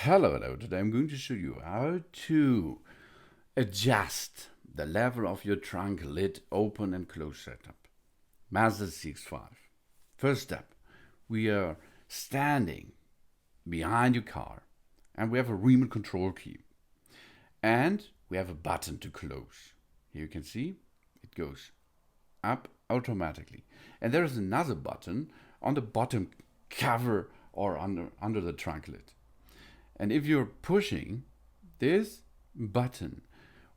Hello, today I'm going to show you how to adjust the level of your trunk lid open and close setup. Mazda CX-5. First step, we are standing behind your car and we have a remote control key and we have a button to close. Here you can see it goes up automatically, and there is another button on the bottom cover or under the trunk lid. And if you're pushing this button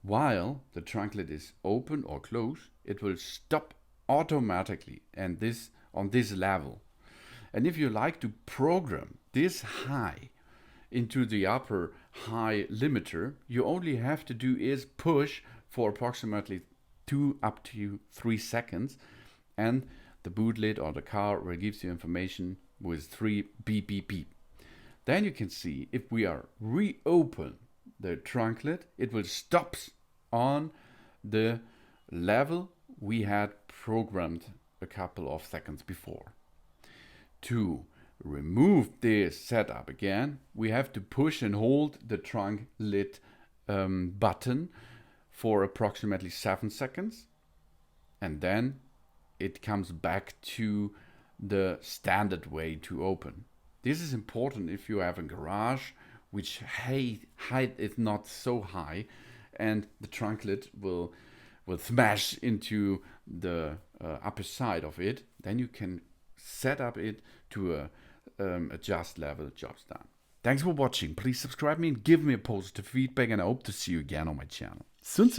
while the trunk lid is open or closed, it will stop automatically, and this on this level. And if you like to program this high into the upper high limiter, you only have to do is push for approximately 2 up to 3 seconds, and the boot lid or the car will give you information with 3 beep beep beep. Then you can see if we are reopen the trunk lid, it will stop on the level we had programmed a couple of seconds before. To remove this setup again, we have to push and hold the trunk lid button for approximately 7 seconds, and then it comes back to the standard way to open. This is important if you have a garage which height is not so high and the trunk lid will smash into the upper side of it. Then you can set up it to adjust level, jobs done. Thanks for watching. Please subscribe me and give me a positive feedback, and I hope to see you again on my channel. Soon.